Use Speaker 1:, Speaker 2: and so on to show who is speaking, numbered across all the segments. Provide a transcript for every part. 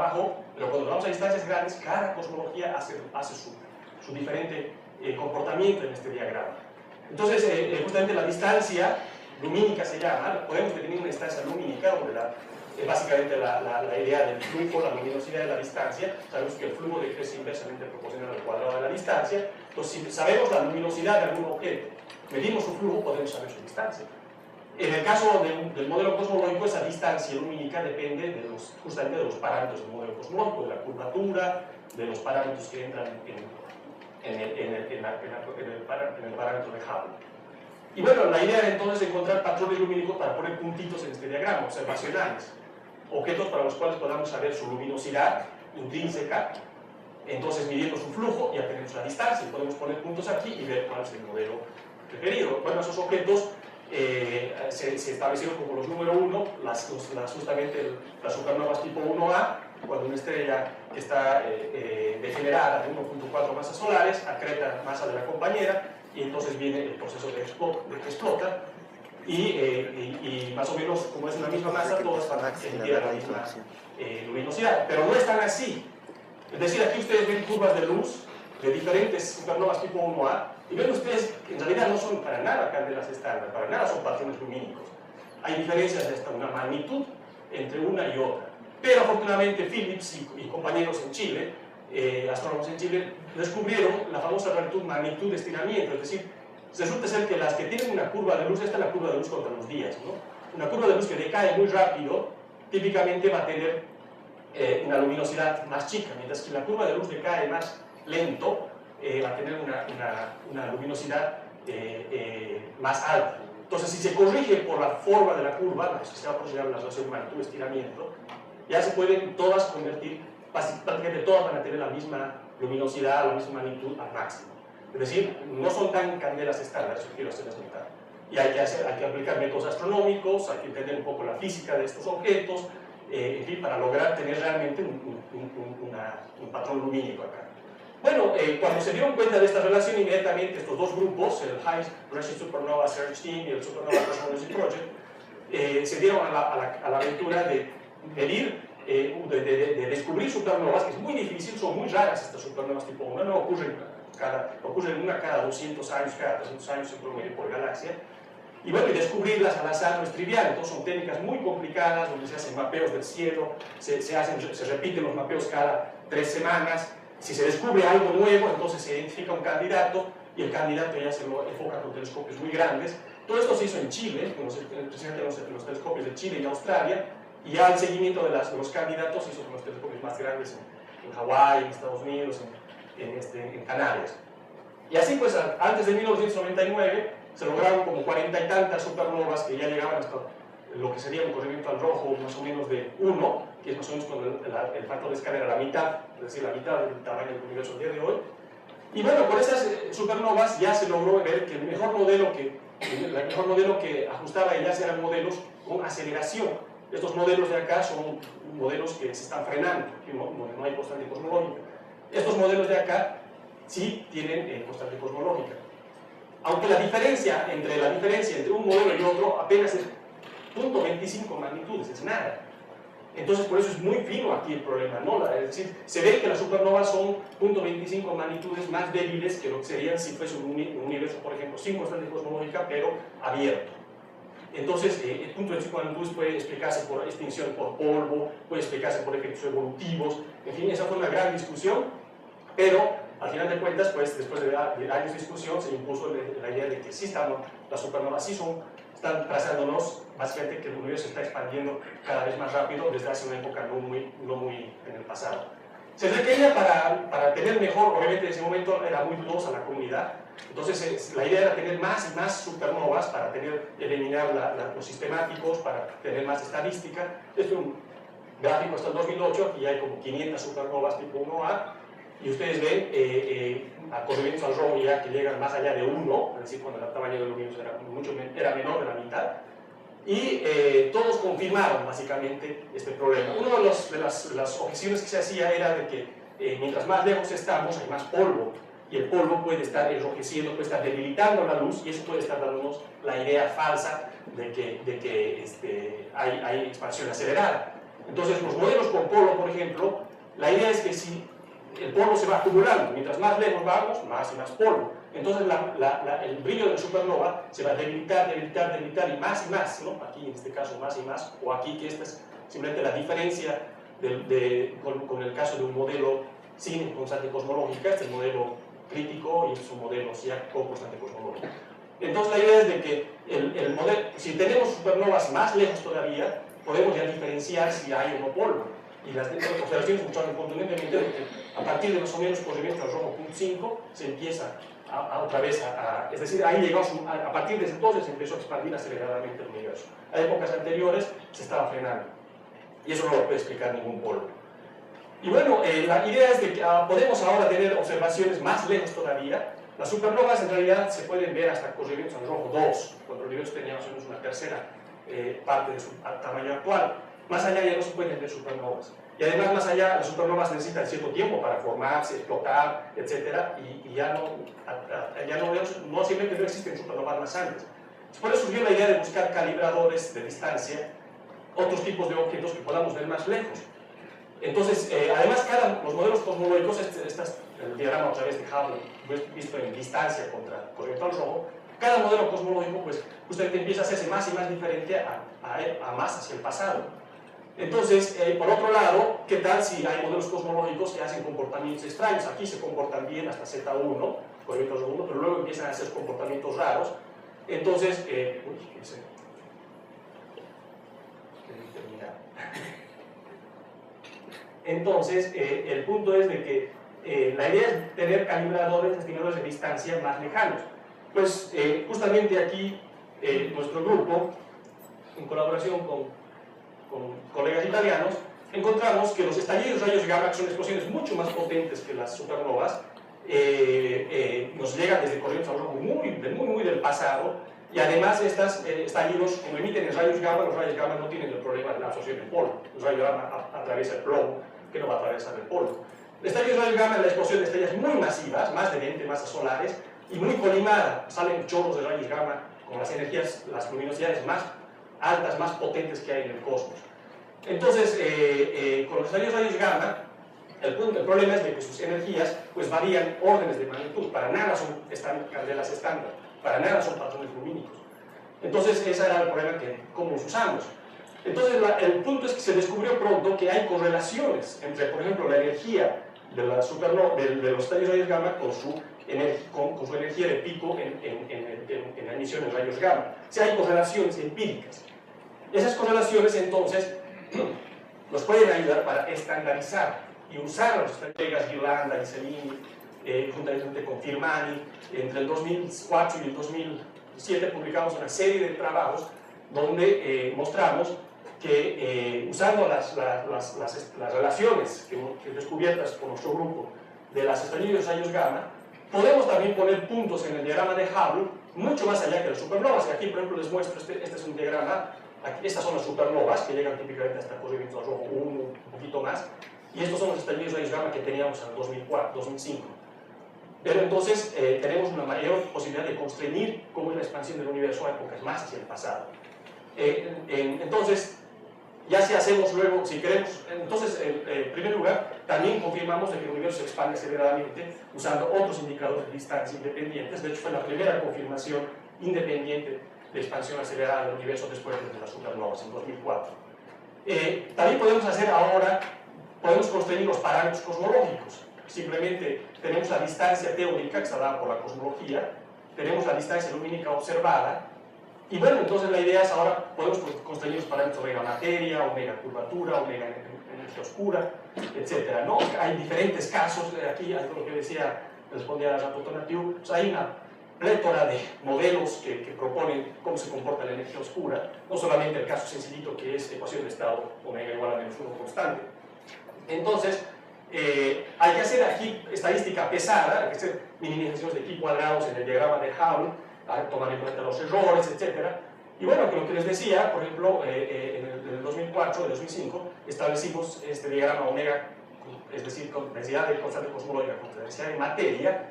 Speaker 1: abajo, pero cuando vamos a distancias grandes, cada cosmología hace su diferente comportamiento en este diagrama. Entonces, justamente la distancia lumínica se llama, podemos definir una distancia lumínica, donde básicamente la idea del flujo, la luminosidad de la distancia. Sabemos que el flujo decrece inversamente proporcional al cuadrado de la distancia. Entonces, si sabemos la luminosidad de algún objeto, medimos su flujo, podemos saber su distancia. En el caso del modelo cosmológico, esa distancia lumínica depende justamente de los parámetros del modelo cosmológico, de la curvatura, de los parámetros que entran en el parámetro de Hubble. Y bueno, la idea es entonces encontrar patrones lumínicos para poner puntitos en este diagrama, observacionales, objetos para los cuales podamos saber su luminosidad intrínseca. Entonces, midiendo su flujo, ya tenemos la distancia, y podemos poner puntos aquí y ver cuál es el modelo preferido. Bueno, esos objetos se establecieron como los número 1, justamente las supernovas tipo 1A, cuando una estrella que está degenerada de 1.4 masas solares acreta masa de la compañera, y entonces viene el proceso de que explota, y más o menos, como es una misma masa, todas van a emitir la misma luminosidad, pero no están así. Es decir, aquí ustedes ven curvas de luz de diferentes supernovas tipo 1A, y ven ustedes que en realidad no son para nada candelas estándar, para nada son patrones lumínicos. Hay diferencias de hasta una magnitud entre una y otra. Pero afortunadamente Phillips y compañeros en Chile, astrónomos en Chile, descubrieron la famosa relación magnitud-estiramiento. Es decir, resulta ser que las que tienen una curva de luz, esta es la curva de luz contra los días, ¿no? Una curva de luz que decae muy rápido, típicamente va a tener una luminosidad más chica, mientras que la curva de luz decae más lento, va a tener una luminosidad más alta. Entonces, si se corrige por la forma de la curva, la que se va a proceder la relación magnitud-estiramiento, ya se pueden todas convertir, prácticamente todas van a tener la misma luminosidad, la misma magnitud al máximo. Es decir, no son tan candelas estándares, yo quiero hacerles notar. Y hay que aplicar métodos astronómicos, hay que entender un poco la física de estos objetos, en fin, para lograr tener realmente un patrón lumínico acá. Bueno, cuando se dieron cuenta de esta relación, inmediatamente estos dos grupos, el High Redshift Supernova Search Team y el Supernova Cosmology Project, se dieron a la aventura de medir, de descubrir supernovas, que es muy difícil, son muy raras estas supernovas tipo 1, no ocurren una cada 200 años, cada 300 años en promedio por galaxia. Y bueno, y descubrirlas al azar no es trivial, entonces son técnicas muy complicadas, donde se hacen mapeos del cielo, se repiten los mapeos cada 3 semanas. Si se descubre algo nuevo, entonces se identifica un candidato, y el candidato ya se lo enfoca con telescopios muy grandes. Todo esto se hizo en Chile, precisamente los telescopios de Chile y Australia, y ya el seguimiento de los candidatos se hizo con los telescopios más grandes en Hawái, en Estados Unidos, en Canarias. Y así pues, antes de 1999, se lograron como 40 y tantas supernovas que ya llegaban hasta lo que sería un corrimiento al rojo más o menos de 1, que es más o menos cuando el factor de escala era la mitad, es decir, la mitad del tamaño del universo al día de hoy. Y bueno, con esas supernovas ya se logró ver que el mejor modelo que ajustaba a ellas eran modelos con aceleración. Estos modelos de acá son modelos que se están frenando, que no hay constante cosmológica. Estos modelos de acá sí tienen constante cosmológica. Aunque la diferencia entre un modelo y otro apenas es 0.25 magnitudes, es nada. Entonces, por eso es muy fino aquí el problema, ¿no? Es decir, se ve que las supernovas son 0.25 magnitudes más débiles que lo que serían si fuese un universo, por ejemplo, sin constante cosmológica, pero abierto. Entonces, el punto de magnitudes puede explicarse por extinción por polvo, puede explicarse por efectos evolutivos, en fin, esa fue una gran discusión, pero al final de cuentas, pues, después de años de discusión, se impuso la idea de que sí las supernovas sí están trazándonos, básicamente, que el universo está expandiendo cada vez más rápido desde hace una época no muy en el pasado. Se requería para tener mejor, obviamente en ese momento era muy dudosa la comunidad, entonces la idea era tener más y más supernovas para eliminar los sistemáticos, para tener más estadística. Este es un gráfico hasta el 2008, aquí hay como 500 supernovas tipo 1A, y ustedes ven a corrimientos al rojo ya que llegan más allá de 1, es decir, cuando el tamaño del universo era menor de la mitad, y todos confirmaron básicamente este problema. Una de las objeciones que se hacía era de que mientras más lejos estamos hay más polvo, y el polvo puede estar enrojeciendo, puede estar debilitando la luz, y eso puede estar dándonos la idea falsa de que hay expansión acelerada. Entonces, los modelos con polo, por ejemplo, la idea es que si el polvo se va acumulando, mientras más lejos vamos, más y más polvo. Entonces el brillo de la supernova se va a debilitar, debilitar, debilitar y más, ¿no? Aquí en este caso más y más, o aquí que esta es simplemente la diferencia con el caso de un modelo sin constante cosmológica. Este es el modelo crítico y este es un modelo ya con constante cosmológica. Entonces la idea es de que el modelo, si tenemos supernovas más lejos todavía, podemos ya diferenciar si hay o no polvo. Y las observaciones mostraron contundentemente de que a partir de más o menos corrimiento al rojo 0.5 se empieza otra vez es decir, ahí llegó a partir de ese entonces se empezó a expandir aceleradamente el universo. A épocas anteriores se estaba frenando. Y eso no lo puede explicar ningún polvo. Y bueno, la idea es de que podemos ahora tener observaciones más lejos todavía. Las supernovas en realidad se pueden ver hasta corrimientos al rojo 2, cuando el universo tenía más o menos una tercera parte de su tamaño actual. Más allá ya no se pueden ver supernovas. Y además, más allá, las supernovas necesitan cierto tiempo para formarse, explotar, etc. Y ya no simplemente no existen supernovas más antes. Por eso surgió la idea de buscar calibradores de distancia, otros tipos de objetos que podamos ver más lejos. Entonces, además, los modelos cosmológicos, el diagrama otra vez de Hubble, visto en distancia contra corriente al rojo, cada modelo cosmológico, pues, justamente empieza a hacerse más y más diferente a más hacia el pasado. Entonces, por otro lado, ¿qué tal si hay modelos cosmológicos que hacen comportamientos extraños? Aquí se comportan bien hasta Z1, corriente al rojo 1, pero luego empiezan a hacer comportamientos raros. Entonces, Entonces, el punto es de que la idea es tener estimadores de distancia más lejanos. Pues justamente aquí nuestro grupo, en colaboración con colegas italianos, encontramos que los estallidos de rayos gamma, que son explosiones mucho más potentes que las supernovas, nos llegan desde corrientes al rojo muy del pasado, y además estos estallidos, como emiten en rayos gamma, los rayos gamma no tienen el problema de la absorción del polvo. Los rayos gamma atraviesan el plomo, que no va a atravesar el polvo. El estallido de rayos gamma es la explosión de estrellas muy masivas, más de 20 masas solares, y muy colimada. Salen chorros de rayos gamma con las luminosidades más altas, más potentes que hay en el cosmos. Entonces, con los estallidos de rayos gamma, el problema es de que sus energías pues, varían órdenes de magnitud. Para nada son candelas estándar, para nada son patrones lumínicos. Entonces, ese era el problema cómo los usamos. Entonces, el punto es que se descubrió pronto que hay correlaciones entre, por ejemplo, la energía de los estallidos de rayos gamma con su energía de pico en la emisión de rayos gamma. O sea, hay correlaciones empíricas. Esas correlaciones, entonces, nos pueden ayudar para estandarizar y usar a los colegas Yolanda y Cellini, juntamente con Firmani, entre el 2004 y el 2007 publicamos una serie de trabajos donde mostramos que usando las relaciones que descubiertas por nuestro grupo de las estallidos de rayos gamma, podemos también poner puntos en el diagrama de Hubble mucho más allá que las supernovas. Y aquí, por ejemplo, les muestro, este es un diagrama. Aquí, estas son las supernovas que llegan típicamente hasta el corrimiento al rojo 1, un poquito más, y estos son los estallidos de rayos gamma que teníamos en el 2004, 2005. Pero entonces tenemos una mayor posibilidad de constreñir cómo es la expansión del universo a épocas más hacia el pasado. Entonces, ya si hacemos luego, si queremos, entonces en primer lugar, también confirmamos de que el universo se expande aceleradamente usando otros indicadores de distancia independientes. De hecho, fue la primera confirmación independiente de expansión acelerada del universo después de las supernovas, en 2004. También podemos hacer ahora, podemos construir los parámetros cosmológicos. Simplemente tenemos la distancia teórica que está dada por la cosmología, tenemos la distancia lumínica observada, y bueno, entonces la idea es ahora podemos construir los parámetros omega materia, omega curvatura, omega energía oscura, etc. ¿no? Hay diferentes casos, aquí algo lo que decía, respondía a la Rapotonatiu, o sea, hay una plétora de modelos que proponen cómo se comporta la energía oscura, no solamente el caso sencillito que es ecuación de estado omega igual a menos 1 constante. Entonces, hay que hacer aquí estadística pesada, hay que hacer minimizaciones de chi cuadrados en el diagrama de Hubble, tomar en cuenta los errores, etc. Y bueno, lo que les decía, por ejemplo, en el 2004, en el 2005, establecimos este diagrama omega, es decir, con densidad de constante cosmológica contra densidad de materia.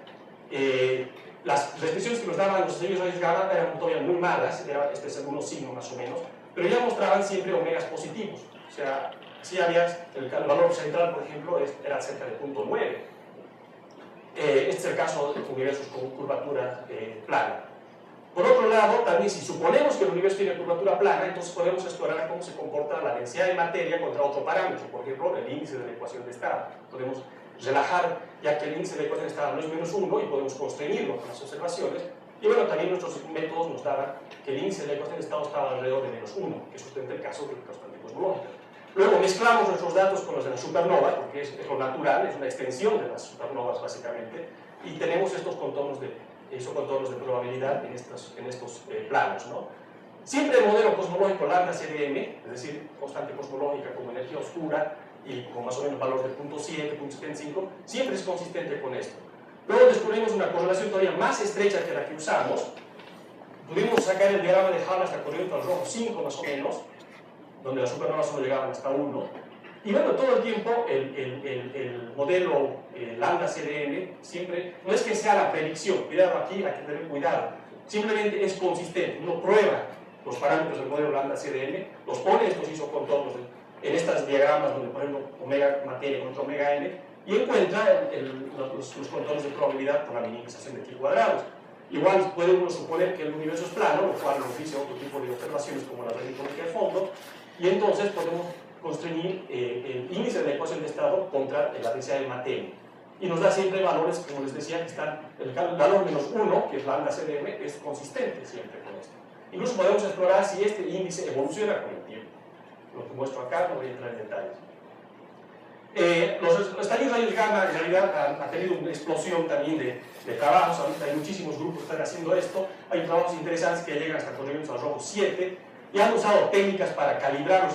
Speaker 1: Las restricciones que nos daban los estallidos de rayos gamma eran todavía muy malas, este es el 1 sigma más o menos, pero ya mostraban siempre omegas positivos, o sea, Si había, el valor central, por ejemplo, era cerca de 0.9. Este es el caso de universos con curvatura plana. Por otro lado, también si suponemos que el universo tiene curvatura plana, entonces podemos explorar cómo se comporta la densidad de materia contra otro parámetro, por ejemplo, el índice de la ecuación de estado. Podemos relajar, ya que el índice de la ecuación de estado no es -1, y podemos constreñirlo con las observaciones. Y bueno, también nuestros métodos nos daban que el índice de la ecuación de estado estaba alrededor de -1, que sustenta el caso de la constante cosmológica. Luego mezclamos nuestros datos con los de las supernovas, porque es lo natural, es una extensión de las supernovas básicamente, y tenemos estos contornos de probabilidad en estos planos, ¿no? Siempre el modelo cosmológico lambda CDM, es decir, constante cosmológica como energía oscura y con más o menos valor de 0.7, 0.75, siempre es consistente con esto. Luego descubrimos una correlación todavía más estrecha que la que usamos. Pudimos sacar el diagrama de Hubble hasta corriente al rojo 5 más o menos, donde las supernovas solo llegaban hasta 1. Y bueno, todo el tiempo el modelo lambda CDM siempre, no es que sea la predicción, cuidado aquí, hay que tener cuidado, simplemente es consistente. Uno prueba los parámetros del modelo lambda CDM, los pone estos isocontornos en estos diagramas donde por ejemplo omega materia contra omega n, y encuentra los contornos de probabilidad por la minimización de T². Igual puede uno suponer que el universo es plano, lo cual nos dice otro tipo de observaciones como la radioiconomía de fondo, y entonces podemos constreñir el índice de la ecuación de estado contra la densidad de materia. Y nos da siempre valores, como les decía, que están, el valor -1, que es lambda CDM, es consistente siempre con esto. Incluso podemos explorar si este índice evoluciona con el tiempo. Lo que muestro acá, no voy a entrar en detalles. Los estallidos rayos gamma en realidad han tenido una explosión también de trabajos. Ahorita hay muchísimos grupos que están haciendo esto. Hay trabajos interesantes que llegan hasta corrientes al rojo 7 y han usado técnicas para calibrar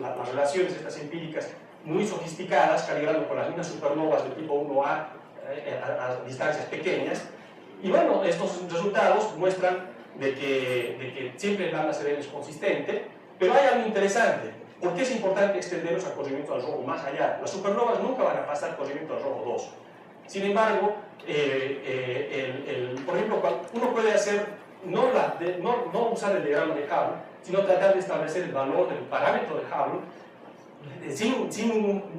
Speaker 1: las relaciones estas empíricas muy sofisticadas, calibrando con las mismas supernovas de tipo 1A a distancias pequeñas. Y bueno, estos resultados muestran de que siempre el lambda CDM es consistente, pero hay algo interesante. ¿Por qué es importante extenderlos a corrimiento al rojo más allá? Las supernovas nunca van a pasar corrimiento al rojo 2. Sin embargo, por ejemplo, uno puede hacer, no usar el diagrama de Hubble, sino tratar de establecer el valor del parámetro de Hubble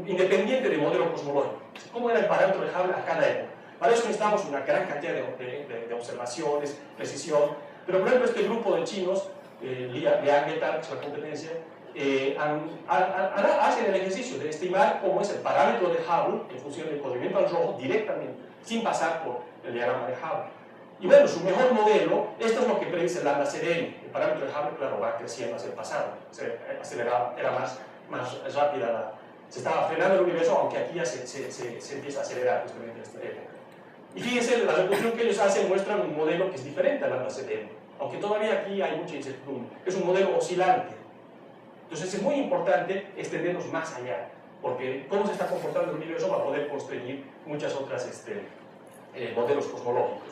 Speaker 1: independiente del modelo cosmológico. ¿Cómo era el parámetro de Hubble a cada época? Para eso necesitamos una gran cantidad de observaciones, precisión, pero por ejemplo este grupo de chinos, Liang et al., que es la competencia, hacen el ejercicio de estimar cómo es el parámetro de Hubble en función del corrimiento al rojo directamente, sin pasar por el diagrama de Hubble. Y bueno, su mejor modelo, esto es lo que predice el lambda CDM. El parámetro de Hubble, claro, va creciendo hacia el pasado, se aceleraba, era más rápida, se estaba frenando el universo, aunque aquí ya se empieza a acelerar justamente en esta época. Y fíjense, la reproducción que ellos hacen muestra un modelo que es diferente al lambda CDM, aunque todavía aquí hay mucha incertidumbre. Es un modelo oscilante. Entonces es muy importante extendernos más allá, porque cómo se está comportando el universo va a poder constreñir muchas otras modelos cosmológicos.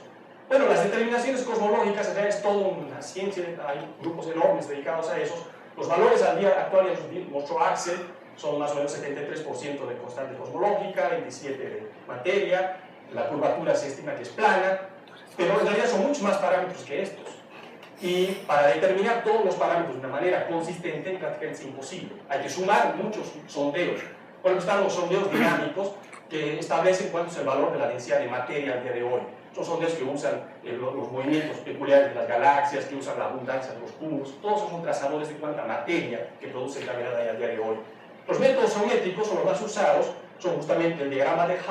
Speaker 1: Bueno, las determinaciones cosmológicas en realidad es toda una ciencia, hay grupos enormes dedicados a esos. Los valores al día actual, ya los mostró Axel, son más o menos 73% de constante cosmológica, 27% de materia, la curvatura se estima que es plana, pero en realidad son muchos más parámetros que estos. Y para determinar todos los parámetros de una manera consistente, prácticamente es imposible. Hay que sumar muchos sondeos. Por ejemplo, están los sondeos dinámicos que establecen cuánto es el valor de la densidad de materia al día de hoy. Son sondeos que usan los movimientos peculiares de las galaxias, que usan la abundancia de los cúmulos. Todos son trazadores de cuánta materia que produce gravedad al día de hoy. Los métodos geométricos son los más usados, son justamente el diagrama de Hubble,